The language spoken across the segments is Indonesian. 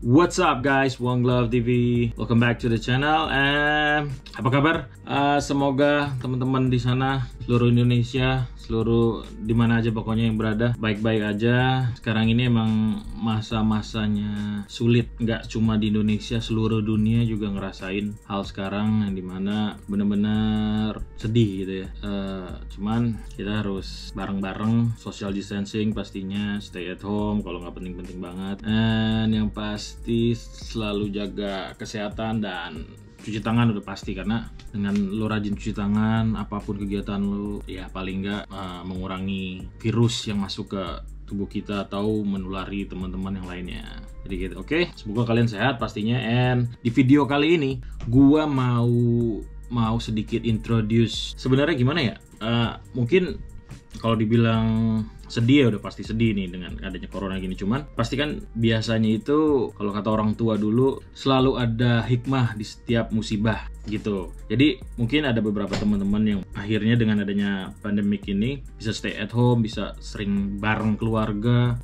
What's up guys, One Glove TV. Welcome back to the channel. Apa kabar? Semoga teman-teman di sana, seluruh Indonesia, seluruh dimana aja pokoknya yang berada, baik-baik aja. Sekarang ini emang masa-masanya sulit, nggak cuma di Indonesia, seluruh dunia juga ngerasain hal sekarang yang dimana bener-bener sedih gitu ya. Cuman kita harus bareng-bareng, social distancing pastinya, stay at home kalau nggak penting-penting banget. Dan yang pasti selalu jaga kesehatan dan cuci tangan udah pasti, karena dengan lo rajin cuci tangan apapun kegiatan lo ya paling nggak mengurangi virus yang masuk ke tubuh kita atau menulari teman-teman yang lainnya. Jadi gitu, oke? Semoga kalian sehat pastinya. And di video kali ini gua mau sedikit introduce, sebenarnya gimana ya, mungkin kalau dibilang sedih ya udah pasti sedih nih dengan adanya corona gini. Cuman pasti kan biasanya itu kalau kata orang tua dulu selalu ada hikmah di setiap musibah gitu. Jadi mungkin ada beberapa teman-teman yang akhirnya dengan adanya pandemik ini bisa stay at home, bisa sering bareng keluarga,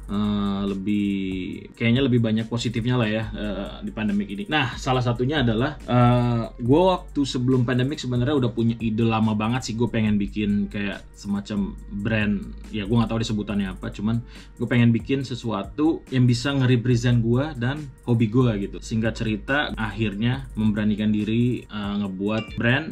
kayaknya lebih banyak positifnya lah ya di pandemik ini. Nah, salah satunya adalah gue waktu sebelum pandemik sebenarnya udah punya ide lama banget sih, gue pengen bikin kayak semacam brand, ya gue nggak tahu sebutannya apa, cuman gue pengen bikin sesuatu yang bisa nge-represent gue dan hobi gue gitu. Singkat cerita, akhirnya memberanikan diri ngebuat brand,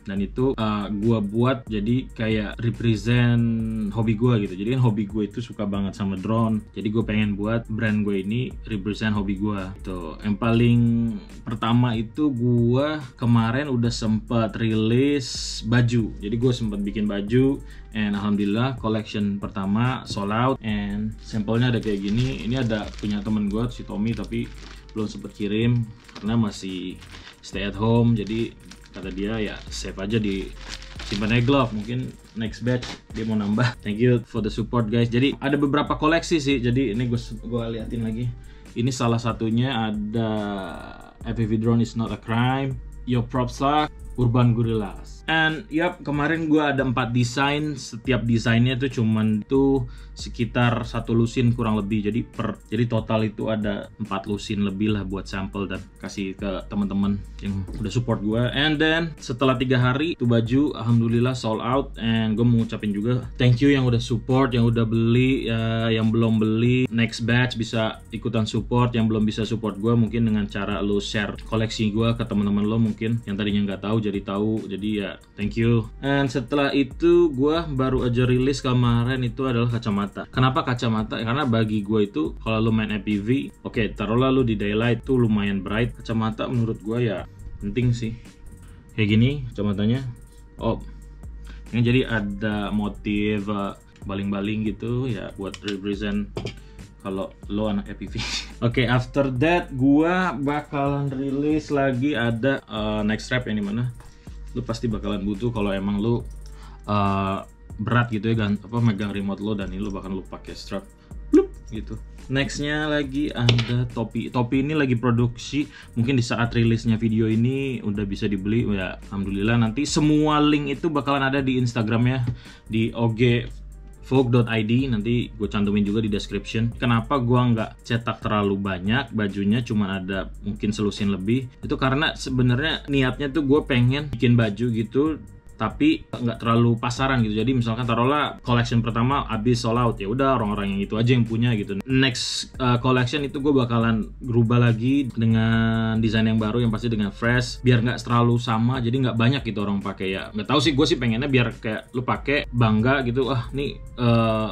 dan itu gue buat jadi kayak represent hobi gue gitu. Jadi kan hobi gue itu suka banget sama drone, jadi gue pengen buat brand gue ini represent hobi gue gitu. Yang paling pertama itu gue kemarin udah sempat rilis baju, jadi gue sempat bikin baju, and alhamdulillah collection pertama sold out, and sampelnya ada kayak gini. Ini ada punya temen gue si Tommy, tapi belum sempet kirim karena masih stay at home. Jadi kata dia ya save aja di simpan glove, mungkin next batch dia mau nambah. Thank you for the support guys. Jadi ada beberapa koleksi sih, jadi ini gue liatin lagi. Ini salah satunya ada FPV drone is not a crime, your props are Urban Gorillas. And yap, kemarin gue ada 4 desain. Setiap desainnya tuh cuman tuh sekitar 1 lusin kurang lebih. Jadi total itu ada 4 lusin lebih lah buat sampel dan kasih ke teman-teman yang udah support gue. And then setelah 3 hari itu baju alhamdulillah sold out. And gue mau ngucapin juga thank you yang udah support, yang udah beli, yang belum beli next batch bisa ikutan support. Yang belum bisa support gue mungkin dengan cara lo share koleksi gue ke teman-teman lo mungkin yang tadinya nggak tahu jadi tahu. Jadi ya thank you. And setelah itu gue baru aja rilis kemarin itu adalah kacamata. Kenapa kacamata? Karena bagi gue itu kalau lu main FPV, oke, taruhlah lu di daylight tuh lumayan bright. Kacamata menurut gue ya penting sih. Kayak gini kacamatanya. Oh, ini jadi ada motif baling-baling gitu ya buat represent kalau lo anak FPV. Oke, after that gue bakalan rilis lagi ada neck strap yang dimana lu pasti bakalan butuh kalau emang lu berat gitu ya, megang remote lo, dan ini lu bakal lu pakai strap blup gitu. Nextnya lagi ada topi. Topi ini lagi produksi, mungkin di saat rilisnya video ini udah bisa dibeli ya, alhamdulillah. Nanti semua link itu bakalan ada di Instagramnya di ogvogue.id, nanti gue cantumin juga di description. Kenapa gue nggak cetak terlalu banyak bajunya, cuma ada mungkin selusin lebih, itu karena sebenarnya niatnya tuh gue pengen bikin baju gitu tapi nggak terlalu pasaran gitu. Jadi misalkan taruhlah collection pertama habis sold out, ya udah orang-orang yang itu aja yang punya gitu. Next collection itu gue bakalan berubah lagi dengan desain yang baru, yang pasti dengan fresh, biar nggak terlalu sama, jadi nggak banyak gitu orang pakai. Ya nggak tahu sih, gue sih pengennya biar kayak lu pakai bangga gitu, nih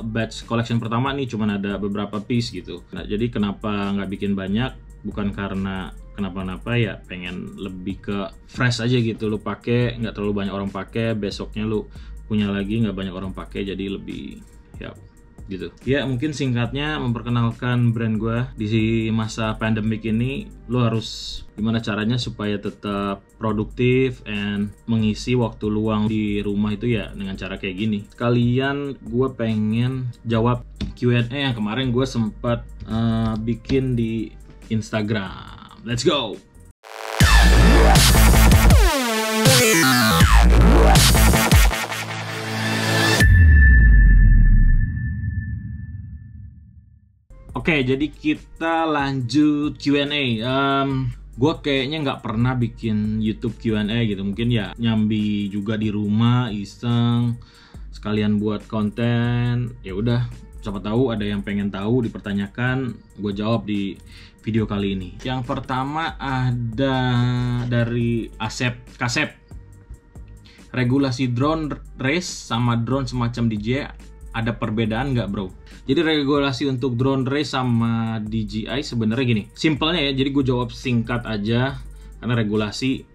batch collection pertama nih cuman ada beberapa piece gitu. Nah, jadi kenapa nggak bikin banyak, bukan karena kenapa-napa ya, pengen lebih ke fresh aja gitu. Lu pakai nggak terlalu banyak orang pakai, besoknya lu punya lagi nggak banyak orang pakai, jadi lebih ya gitu. Ya mungkin singkatnya memperkenalkan brand gue di masa pandemik ini. Lu harus gimana caranya supaya tetap produktif and mengisi waktu luang di rumah itu ya dengan cara kayak gini. Sekalian gue pengen jawab Q&A yang kemarin gue sempat bikin di Instagram. Let's go. Oke, jadi kita lanjut Q&A. Gue kayaknya nggak pernah bikin YouTube Q&A gitu. Mungkin ya nyambi juga di rumah, iseng, sekalian buat konten. Ya udah, siapa tahu ada yang pengen tahu, dipertanyakan, gue jawab di video kali ini. Yang pertama ada dari Kasep. Regulasi drone race sama drone semacam DJI ada perbedaan nggak, bro? Jadi regulasi untuk drone race sama DJI sebenarnya gini, simpelnya ya. Jadi gue jawab singkat aja karena regulasi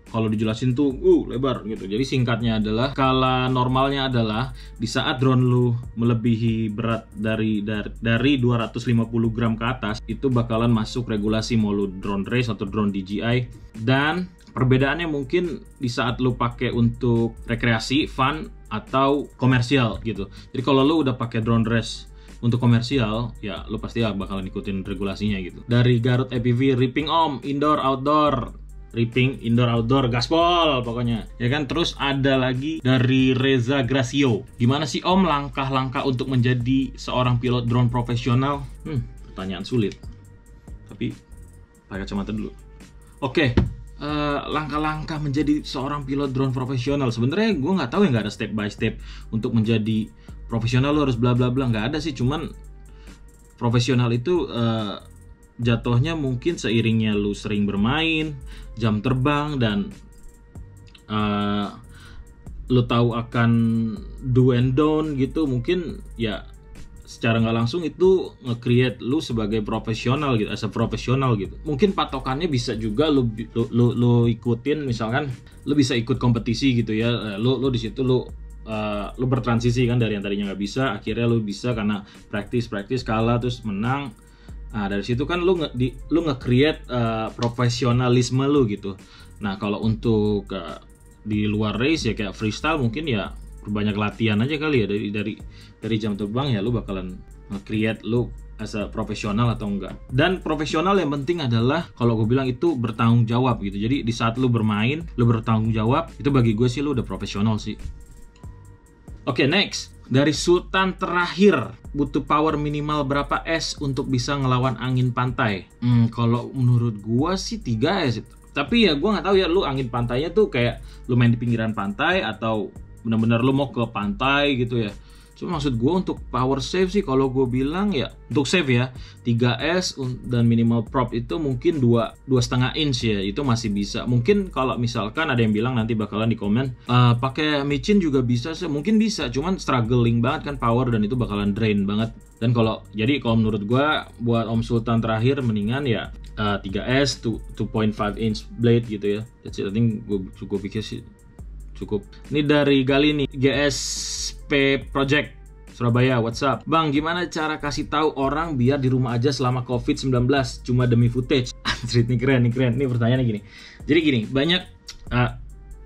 kalau dijelasin tuh lebar gitu. Jadi singkatnya adalah, skala normalnya adalah di saat drone lu melebihi berat dari 250 gram ke atas, itu bakalan masuk regulasi mau lu drone race atau drone DJI. Dan perbedaannya mungkin di saat lu pakai untuk rekreasi, fun, atau komersial gitu. Jadi kalau lu udah pakai drone race untuk komersial, ya lu pasti bakalan ikutin regulasinya gitu. Dari Garut EPV, ripping om, indoor outdoor, ripping indoor outdoor, gaspol pokoknya ya kan. Terus ada lagi dari Reza Gracio, gimana sih om langkah-langkah untuk menjadi seorang pilot drone profesional? Pertanyaan sulit, tapi pakai kacamata dulu. Oke. Langkah-langkah menjadi seorang pilot drone profesional, sebenarnya gue nggak tahu ya, nggak ada step by step untuk menjadi profesional lo harus bla bla bla, nggak ada sih. Cuman profesional itu jatuhnya mungkin seiringnya lu sering bermain, jam terbang, dan lu tahu akan do and don't gitu. Mungkin ya secara nggak langsung itu nge-create lu sebagai profesional gitu, as a profesional gitu. Mungkin patokannya bisa juga lu ikutin, misalkan lu bisa ikut kompetisi gitu ya. Lu di situ lu bertransisi kan dari yang tadinya nggak bisa, akhirnya lu bisa karena praktis kalah terus menang. Nah dari situ kan lu nge-create profesionalisme lu gitu. Nah kalau untuk di luar race ya kayak freestyle, mungkin ya banyak latihan aja kali ya, dari jam terbang ya lu bakalan nge-create lu as a profesional atau enggak. Dan profesional yang penting adalah kalau gue bilang itu bertanggung jawab gitu. Jadi di saat lu bermain, lu bertanggung jawab, itu bagi gue sih lu udah profesional sih. Oke, next. Dari Sultan terakhir, butuh power minimal berapa S untuk bisa ngelawan angin pantai? Kalau menurut gue sih 3 S. Tapi ya gue nggak tahu ya, lu angin pantainya tuh kayak lu main di pinggiran pantai atau benar-benar lu mau ke pantai gitu ya. Cuma maksud gue untuk power save sih, kalau gue bilang ya untuk save ya 3S dan minimal prop itu mungkin 2,5 inch ya, itu masih bisa. Mungkin kalau misalkan ada yang bilang nanti bakalan di komen pakai micin juga bisa sih, mungkin bisa, cuman struggling banget kan power dan itu bakalan drain banget. Dan kalau menurut gue buat Om Sultan terakhir mendingan ya 3S 2.5 inch blade gitu ya. That's it. I think gue pikir sih cukup. Ini dari Gali nih, GSP Project Surabaya, what's up? Bang, gimana cara kasih tahu orang biar di rumah aja selama COVID-19 cuma demi footage? Anjrit, nih keren. Ini pertanyaannya gini. Jadi gini, banyak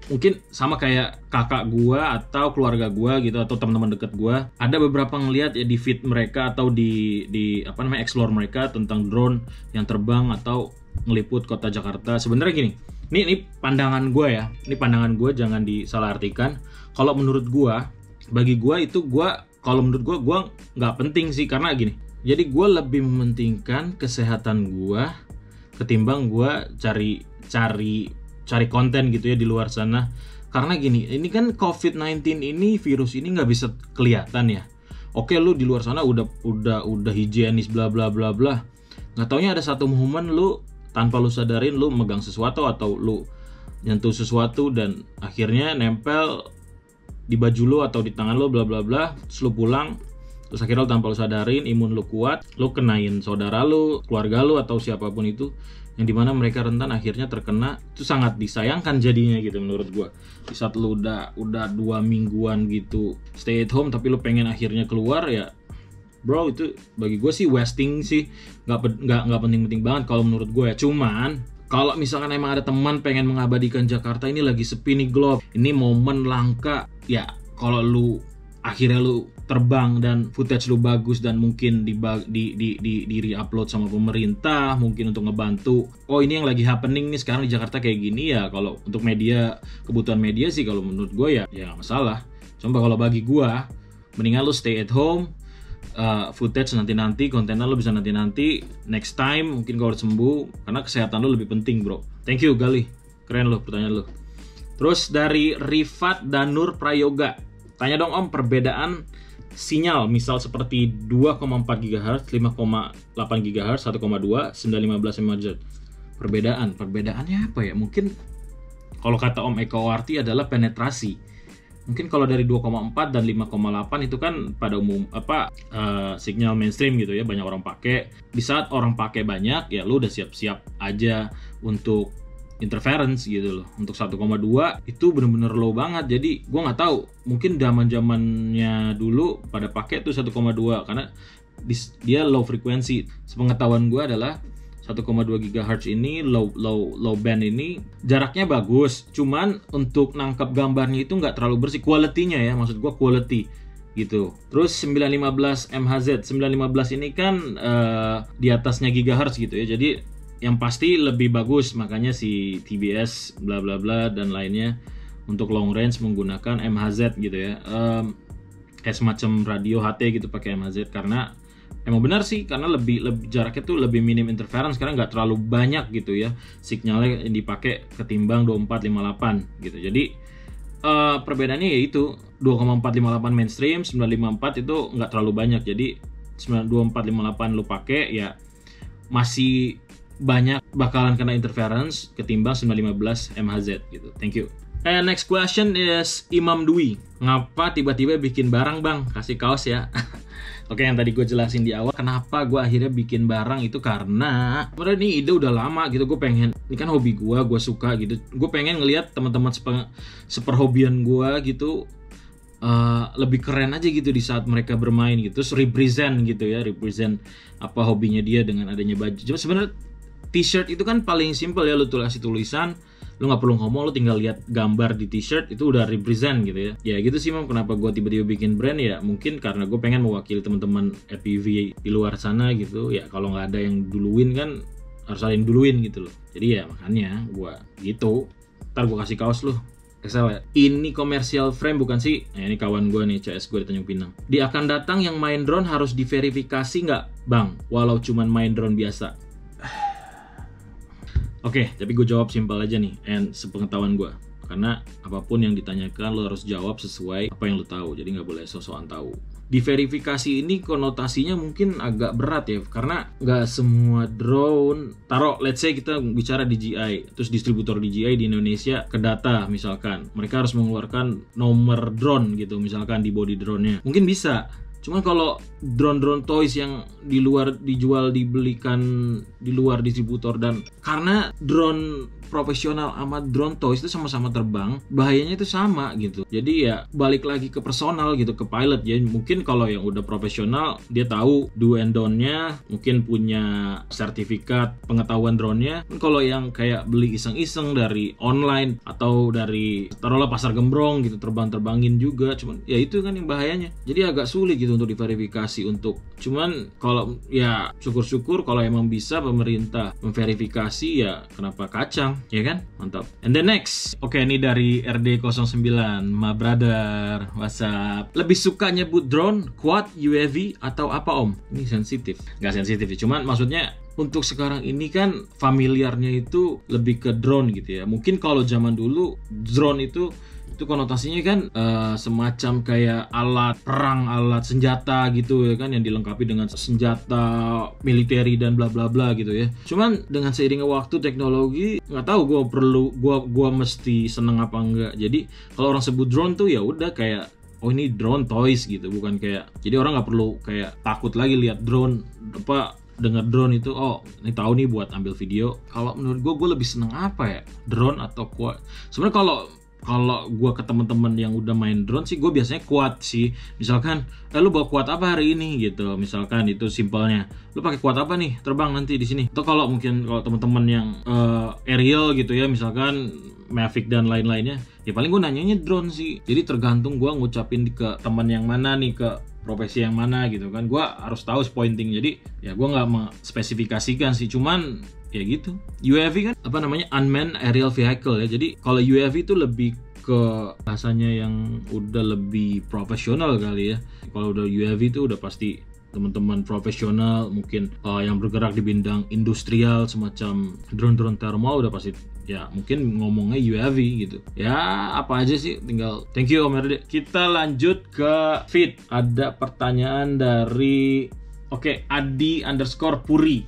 mungkin sama kayak kakak gua atau keluarga gua gitu atau teman-teman deket gua, ada beberapa ngelihat ya di feed mereka atau di explore mereka tentang drone yang terbang atau ngeliput kota Jakarta. Sebenarnya gini, ini pandangan gue ya, ini pandangan gue, jangan disalahartikan. Kalau menurut gue, bagi gue itu kalau menurut gue nggak penting sih, karena gini. Jadi gue lebih mementingkan kesehatan gue ketimbang gue cari konten gitu ya di luar sana. Karena gini, ini kan COVID-19 ini, virus ini nggak bisa kelihatan ya. Oke, lu di luar sana udah higienis bla bla bla bla. Nggak taunya ada satu momen lu tanpa lu sadarin lu megang sesuatu atau lu nyentuh sesuatu dan akhirnya nempel di baju lu atau di tangan lu bla bla bla, terus lu pulang, terus akhirnya lu tanpa lu sadarin imun lu kuat, lu kenain saudara lu, keluarga lu atau siapapun itu yang dimana mereka rentan akhirnya terkena. Itu sangat disayangkan jadinya gitu menurut gua. Di saat lu udah 2 mingguan gitu stay at home tapi lu pengen akhirnya keluar ya, bro, itu bagi gue sih wasting sih, nggak penting-penting banget kalau menurut gue ya. Cuman kalau misalkan emang ada teman pengen mengabadikan Jakarta ini lagi sepi nih Glob, ini momen langka ya, kalau lu akhirnya lu terbang dan footage lu bagus dan mungkin di re-upload sama pemerintah mungkin untuk ngebantu, oh ini yang lagi happening nih sekarang di Jakarta kayak gini ya. Kalau untuk media, kebutuhan media sih kalau menurut gue ya nggak masalah. Coba kalau bagi gue mendingan lu stay at home, footage nanti-nanti, konten lo bisa nanti-nanti, next time mungkin kalau udah sembuh, karena kesehatan lo lebih penting bro. Thank you Gali, keren lo pertanyaan lo. Terus dari Rifat Danur Prayoga, tanya dong Om perbedaan sinyal misal seperti 2,4 GHz, 5,8 GHz, 1,2, 915 MHz. Perbedaannya apa ya? Mungkin kalau kata Om Eko Arti adalah penetrasi. Mungkin kalau dari 2,4 dan 5,8 itu kan pada umum sinyal mainstream gitu ya, banyak orang pakai. Di saat orang pakai banyak ya lu udah siap-siap aja untuk interference gitu loh. Untuk 1,2 itu bener-bener low banget. Jadi gue nggak tahu, mungkin zaman-zamannya dulu pada pakai tuh 1,2 karena dia low frekuensi. Sepengetahuan gue adalah 1,2 GHz ini low band ini jaraknya bagus, cuman untuk nangkep gambarnya itu nggak terlalu bersih, quality-nya ya, maksud gue quality gitu. Terus 915 MHz, 915 ini kan di atasnya gigahertz gitu ya, jadi yang pasti lebih bagus, makanya si TBS bla bla bla dan lainnya untuk long range menggunakan MHz gitu ya, kayak semacam radio HT gitu pakai MHz, karena emang benar sih, karena lebih jaraknya tuh lebih minim interference, karena nggak terlalu banyak gitu ya sinyalnya yang dipakai ketimbang 2458 gitu. Jadi perbedaannya yaitu 2458 mainstream, 954 itu nggak terlalu banyak, jadi 2458 lu pakai ya masih banyak bakalan kena interference ketimbang 915 MHz gitu. Thank you. And next question is Imam Dwi. Ngapa tiba-tiba bikin barang bang? Kasih kaos ya. Oke, yang tadi gue jelasin di awal, kenapa gue akhirnya bikin barang itu karena sebenarnya ini ide udah lama gitu. Gue pengen, ini kan hobi gue suka gitu. Gue pengen ngelihat teman-teman seperhobian gue gitu lebih keren aja gitu di saat mereka bermain gitu. Terus represent gitu ya, represent apa hobinya dia dengan adanya baju. Cuma sebenarnya t-shirt itu kan paling simple ya, lu kasih tulisan, lu nggak perlu ngomong, lu tinggal lihat gambar di t-shirt itu udah represent gitu ya. Ya gitu sih Mam, kenapa gue tiba-tiba bikin brand ya mungkin karena gue pengen mewakili teman-teman FPV di luar sana gitu ya. Kalau nggak ada yang duluin kan harus ada yang duluin gitu loh. Jadi ya makanya gue gitu. Ntar gue kasih kaos lu. Excel ya. Ini commercial frame bukan sih? Nah, ini kawan gue nih, CS gue di Tanjung Pinang. Di akan datang yang main drone harus diverifikasi nggak bang? Walau cuman main drone biasa. Oke, tapi gue jawab simpel aja nih, and sepengetahuan gue. Karena apapun yang ditanyakan lo harus jawab sesuai apa yang lo tahu, jadi nggak boleh sok-sokan tahu. Diverifikasi ini konotasinya mungkin agak berat ya, karena nggak semua drone, let's say kita bicara DJI, terus distributor DJI di Indonesia ke data misalkan, mereka harus mengeluarkan nomor drone gitu, misalkan di body drone-nya. Mungkin bisa. Cuman kalau drone toys yang dibelikan di luar distributor, dan karena drone profesional sama drone toys itu sama-sama terbang, bahayanya itu sama gitu. Jadi ya balik lagi ke personal gitu, ke pilot ya. Mungkin kalau yang udah profesional dia tahu do and don't-nya, mungkin punya sertifikat pengetahuan drone-nya. Kalau yang kayak beli iseng-iseng dari online atau dari taruhlah pasar gembrong gitu, terbang-terbangin juga, cuman ya itu kan yang bahayanya. Jadi agak sulit gitu untuk diverifikasi untuk, cuman kalau ya syukur-syukur kalau emang bisa pemerintah memverifikasi ya kenapa kacang, ya kan? Mantap. And then next, oke ini dari RD09, my brother, WhatsApp. Lebih suka nyebut drone, quad, UAV atau apa Om? Ini sensitif. Nggak sensitif ya, cuman maksudnya untuk sekarang ini kan familiarnya itu lebih ke drone gitu ya. Mungkin kalau zaman dulu drone itu konotasinya kan semacam kayak alat perang, alat senjata gitu ya kan, yang dilengkapi dengan senjata militeri dan bla bla bla gitu ya. Cuman dengan seiringnya waktu teknologi, nggak tahu gua mesti seneng apa enggak. Jadi kalau orang sebut drone tuh ya udah kayak oh ini drone toys gitu, bukan kayak, jadi orang nggak perlu kayak takut lagi lihat drone dengar drone itu, oh ini tahu nih buat ambil video. Kalau menurut gue lebih seneng apa ya, drone atau quad. Sebenarnya kalau gue ke teman-teman yang udah main drone sih, gue biasanya quad sih. Misalkan, lu bawa quad apa hari ini gitu. Misalkan itu simpelnya. Lu pakai quad apa nih terbang nanti di sini? Atau kalau teman-teman yang aerial gitu ya, misalkan Mavic dan lain-lainnya, ya paling gue nanyanya drone sih. Jadi tergantung gue ngucapin ke teman yang mana nih, ke profesi yang mana gitu kan. Gue harus tahu pointing. Jadi ya gue nggak spesifikasikan sih. Cuman ya gitu. UAV kan unmanned aerial vehicle ya. Jadi kalau UAV itu lebih ke bahasanya yang udah lebih profesional kali ya. Kalau udah UAV itu udah pasti teman-teman profesional mungkin yang bergerak di bidang industrial semacam drone thermal udah pasti ya mungkin ngomongnya UAV gitu. Ya apa aja sih, tinggal thank you Om Erde. Kita lanjut ke feed. Ada pertanyaan dari Adi_Puri.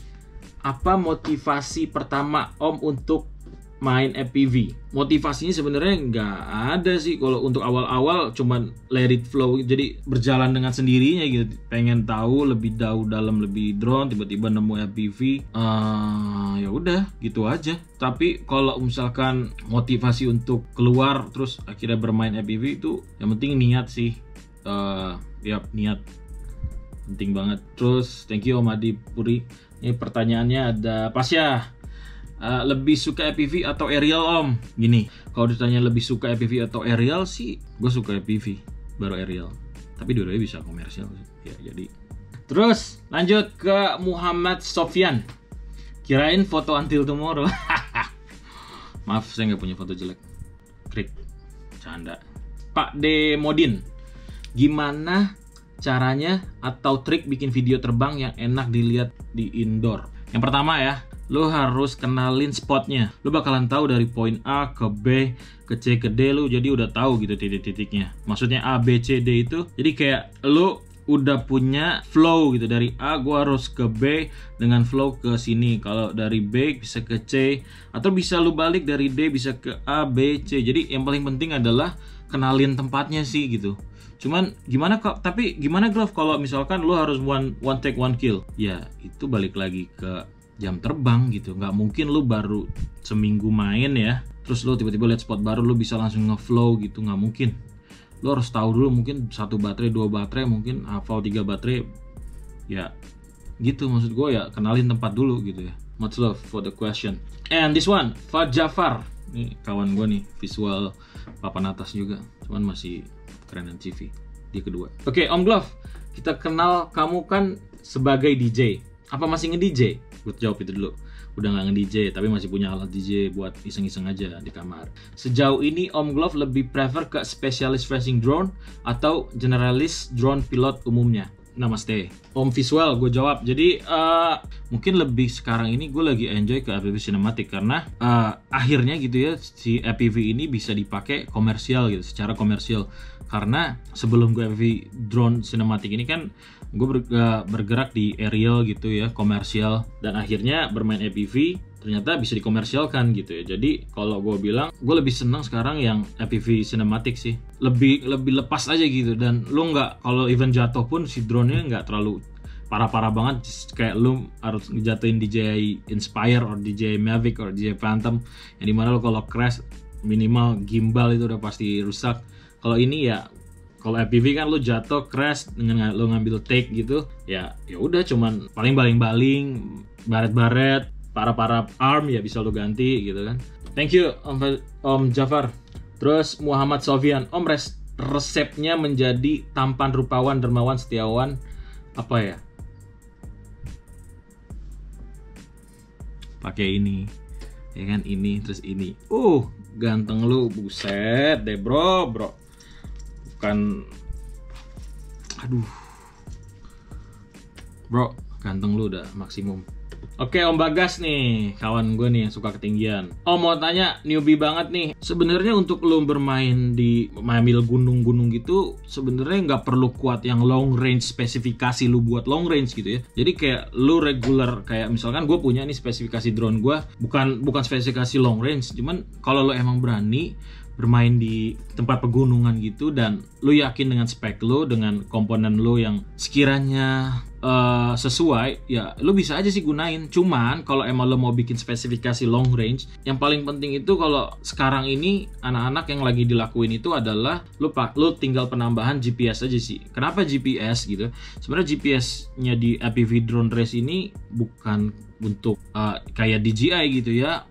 Apa motivasi pertama Om untuk main FPV? Motivasinya sebenarnya nggak ada sih. Kalau untuk awal-awal cuman let it flow, jadi berjalan dengan sendirinya gitu. Pengen tahu lebih dalam lebih drone, tiba-tiba nemu FPV, ya udah gitu aja. Tapi kalau misalkan motivasi untuk keluar terus akhirnya bermain FPV itu yang penting niat sih. Ya niat penting banget. Terus thank you Om Adi Puri. Ini pertanyaannya ada Pasya. Lebih suka FPV atau aerial Om? Gini, kalau ditanya lebih suka FPV atau aerial sih, gue suka FPV, baru aerial. Tapi dua-duanya bisa komersial sih. Ya jadi. Terus lanjut ke Muhammad Sofyan. Kirain foto until tomorrow. Maaf, saya nggak punya foto jelek. Krik, canda. Pak D Modin, gimana caranya atau trik bikin video terbang yang enak dilihat di indoor? Yang pertama ya, lo harus kenalin spotnya. Lo bakalan tahu dari poin A ke B ke C ke D, lo jadi udah tahu gitu titik-titiknya. Maksudnya A B C D itu jadi kayak lo udah punya flow gitu. Dari A gua harus ke B dengan flow ke sini. Kalau dari B bisa ke C, atau bisa lo balik dari D bisa ke A B C. Jadi yang paling penting adalah kenalin tempatnya sih gitu. Cuman gimana kok? Tapi gimana Glove kalau misalkan lu harus one take one kill? Ya itu balik lagi ke jam terbang gitu. Nggak mungkin lu baru seminggu main ya, terus lu tiba-tiba lihat spot baru lu bisa langsung ngeflow gitu, nggak mungkin. Lu harus tahu dulu mungkin 1 baterai, 2 baterai, mungkin hafal 3 baterai. Ya gitu maksud gue ya, kenalin tempat dulu gitu ya. Much love for the question. And this one, Fad Jafar. Ini kawan gue nih, visual papan atas juga, cuman masih kerenan CV, dia kedua. Oke, Om Glove, kita kenal kamu kan sebagai DJ. Apa masih nge-DJ? Gue jawab itu dulu. Udah nggak nge-DJ, tapi masih punya alat DJ buat iseng-iseng aja di kamar. Sejauh ini Om Glove lebih prefer ke spesialis racing drone atau generalis drone pilot umumnya? Namaste. Om Visual, gue jawab. Jadi mungkin lebih sekarang ini gue lagi enjoy ke FPV cinematic karena akhirnya gitu ya si FPV ini bisa dipakai komersial gitu, secara komersial. Karena sebelum gue FPV drone cinematic ini kan gue bergerak di aerial gitu ya, komersial, dan akhirnya bermain FPV ternyata bisa dikomersialkan gitu ya. Jadi kalau gue bilang gue lebih senang sekarang yang FPV cinematic sih, lebih lepas aja gitu. Dan lu nggak, kalau event jatuh pun si drone-nya nggak terlalu parah-parah banget kayak lu harus ngejatuhin DJI Inspire or DJI Mavic or DJI Phantom yang dimana lu kalau crash minimal gimbal itu udah pasti rusak. Kalau ini ya, kalau FPV kan lu jatuh crash dengan lu ngambil take gitu ya udah cuman paling baling-baling, baret-baret, para arm ya bisa lo ganti gitu kan. Thank you Om Jafar. Terus Muhammad Sofyan, Om resepnya menjadi tampan, rupawan, dermawan, setiawan apa ya? Pakai ini ya kan, ini terus ini. Ganteng lu, buset deh bro. Bukan, aduh bro, ganteng lu udah maksimum. Oke, Om Bagas nih, kawan gue nih yang suka ketinggian. Om mau tanya, newbie banget nih. Sebenarnya untuk lo bermain di mamil gunung-gunung gitu, sebenarnya nggak perlu kuat yang long range, spesifikasi lo buat long range gitu ya. Jadi kayak lo regular, kayak misalkan gue punya nih spesifikasi drone gue, bukan spesifikasi long range. Cuman kalau lo emang berani bermain di tempat pegunungan gitu dan lo yakin dengan spek lo, dengan komponen lo yang sekiranya sesuai, ya lo bisa aja sih gunain. Cuman kalau emang lo mau bikin spesifikasi long range, yang paling penting itu kalau sekarang ini anak-anak yang lagi dilakuin itu adalah lo tinggal penambahan GPS aja sih. Kenapa GPS gitu? Sebenarnya GPS-nya di FPV drone race ini bukan untuk kayak DJI gitu ya.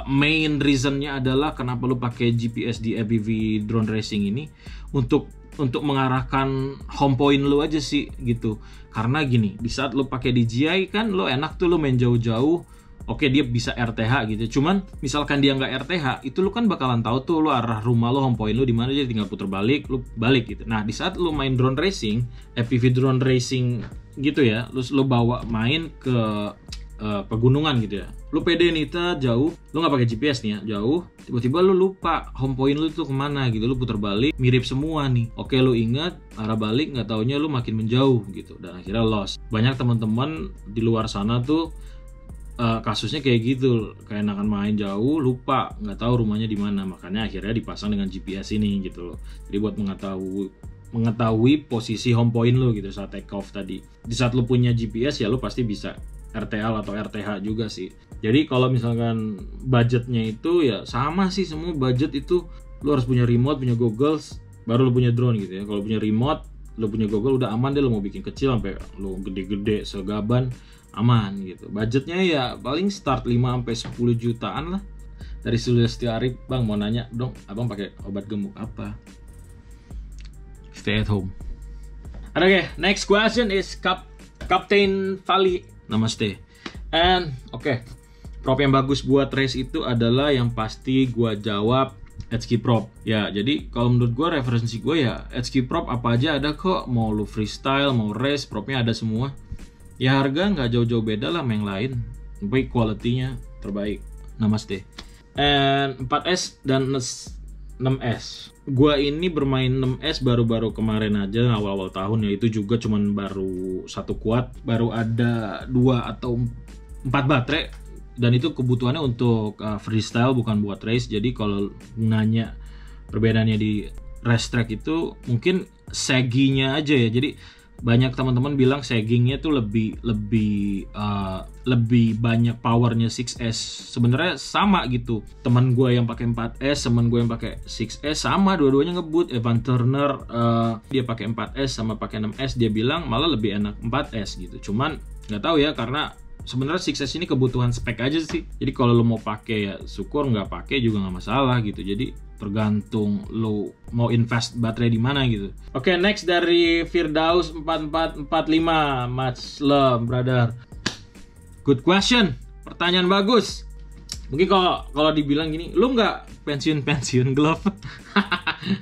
Main reasonnya adalah kenapa lu pakai GPS di FPV drone racing ini untuk mengarahkan home point lu aja sih gitu. Karena gini, di saat lu pakai DJI kan lu enak tuh lu main jauh-jauh. Oke, dia bisa RTH gitu. Cuman misalkan dia nggak RTH, itu lu kan bakalan tahu tuh lu arah rumah lu, home point lu di mana, jadi tinggal puter balik, lu balik gitu. Nah, di saat lu main drone racing, FPV drone racing gitu ya, lu bawa main ke pegunungan gitu ya, lu pede nih jauh, lu nggak pakai GPS nih ya, jauh, tiba-tiba lu lupa home point lu tuh kemana gitu, lu putar balik mirip semua nih. Oke, lu ingat arah balik, nggak taunya lu makin menjauh gitu, dan akhirnya lost. Banyak teman-teman di luar sana tuh kasusnya kayak gitu, kayak enakan main jauh, lupa, nggak tahu rumahnya di mana, makanya akhirnya dipasang dengan GPS ini gitu loh. Jadi buat mengetahui posisi home point lu gitu saat take off tadi. Di saat lu punya GPS ya lu pasti bisa RTL atau RTH juga sih. Jadi kalau misalkan budgetnya itu ya sama sih, semua budget itu lu harus punya remote, punya goggles, baru lu punya drone gitu ya. Kalau punya remote, lu punya goggle udah aman deh, lu mau bikin kecil sampai lu gede-gede segaban aman gitu. Budgetnya ya paling start 5-10 jutaan lah. Dari Sulistyo Arif, Bang mau nanya dong, abang pakai obat gemuk apa? Stay at home. Okay, next question is Captain Fali. Namaste. And prop yang bagus buat race itu adalah yang pasti gua jawab HK Prop. Ya, jadi kalau menurut gua referensi gua ya HK Prop apa aja ada kok. Mau lu freestyle, mau race, propnya ada semua. Ya harga nggak jauh-jauh beda lah sama yang lain. Tapi quality-nya terbaik. Namaste. And 4S dan 6S. Gua ini bermain 6S baru-baru kemarin aja, awal-awal tahun ya, itu juga cuman baru 1 quad, baru ada 2 atau 4 baterai, dan itu kebutuhannya untuk freestyle bukan buat race. Jadi kalau nanya perbedaannya di race track itu mungkin seginya aja ya. Jadi banyak teman-teman bilang saggingnya tuh lebih banyak powernya 6S. Sebenarnya sama gitu. Teman gue yang pakai 4S, teman gue yang pakai 6S sama, dua-duanya ngebut. Evan Turner dia pakai 4S sama pakai 6S, dia bilang malah lebih enak 4S gitu. Cuman nggak tahu ya, karena sebenarnya 6S ini kebutuhan spek aja sih. Jadi kalau lo mau pakai ya syukur, nggak pakai juga nggak masalah gitu. Jadi tergantung lo mau invest baterai di mana gitu. Oke, next dari Firdaus 4445, much love brother. Good question, pertanyaan bagus. Mungkin kalau dibilang gini, lo nggak pensiun glove?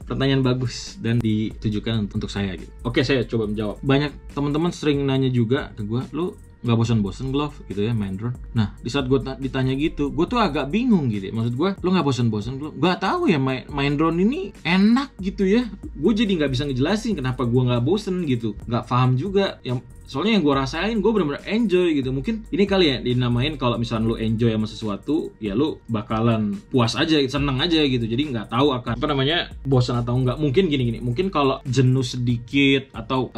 Pertanyaan bagus dan ditujukan untuk saya gitu. Oke, saya coba menjawab. Banyak teman-teman sering nanya juga ke gue, lo nggak bosan-bosan glove gitu ya main drone. Nah, di saat gue ditanya gitu, gue tuh agak bingung gitu. Maksud gue, lo nggak bosan-bosan glove? Gak tahu ya, main drone ini enak gitu ya. Gue jadi nggak bisa ngejelasin kenapa gue nggak bosen gitu. Nggak paham juga. Soalnya yang gue rasain, gue benar-benar enjoy gitu. Mungkin ini kali ya dinamain, kalau misalnya lo enjoy sama sesuatu, ya lo bakalan puas aja, seneng aja gitu. Jadi nggak tahu akan bosan atau enggak. Mungkin gini. Mungkin kalau jenuh sedikit atau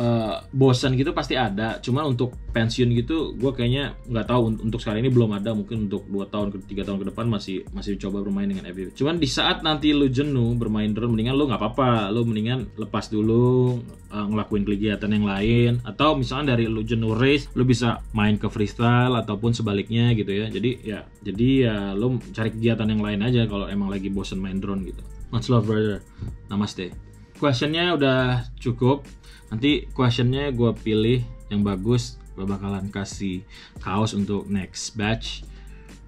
bosan gitu pasti ada. Cuman untuk pensiun gitu, gue kayaknya nggak tahu. Untuk sekarang ini belum ada. Mungkin untuk 2 tahun ke 3 tahun ke depan masih coba bermain dengan FPV. Cuman di saat nanti lo jenuh bermain drone, mendingan lo nggak apa-apa. Lo mendingan lepas dulu, ngelakuin kegiatan yang lain. Atau misalnya dari lu jenuh race, lu bisa main ke freestyle ataupun sebaliknya gitu ya. Jadi ya lu cari kegiatan yang lain aja kalau emang lagi bosen main drone gitu. Much love brother. Namaste. Questionnya udah cukup. Nanti questionnya gue pilih yang bagus, gue bakalan kasih kaos untuk next batch.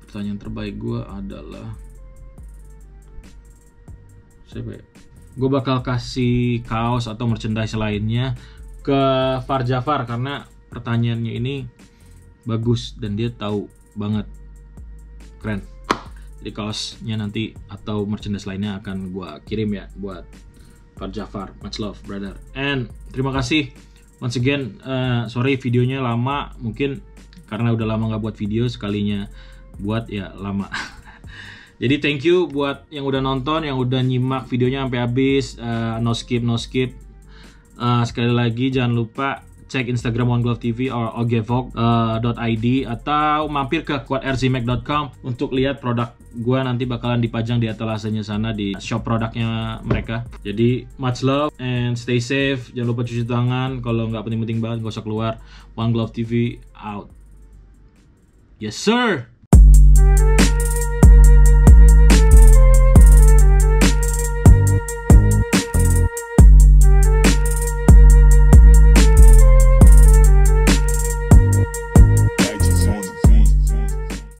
Pertanyaan terbaik gue adalah siapa ya? Gue bakal kasih kaos atau merchandise lainnya ke Far Jafar karena pertanyaannya ini bagus dan dia tahu banget, keren. Jadi kaosnya nanti atau merchandise lainnya akan gue kirim ya buat Far Jafar. Much love brother. And terima kasih once again. Sorry videonya lama, mungkin karena udah lama nggak buat video, sekalinya buat ya lama. Jadi thank you buat yang udah nonton, yang udah nyimak videonya sampai habis, no skip. Sekali lagi jangan lupa cek Instagram OneGlove TV or ogevog.id atau mampir ke quadrarzmac.com untuk lihat produk gue nanti bakalan dipajang di etalasenya sana di shop produknya mereka. Jadi much love and stay safe. Jangan lupa cuci tangan, kalau nggak penting-penting banget gak usah keluar. OneGlove TV out. Yes sir.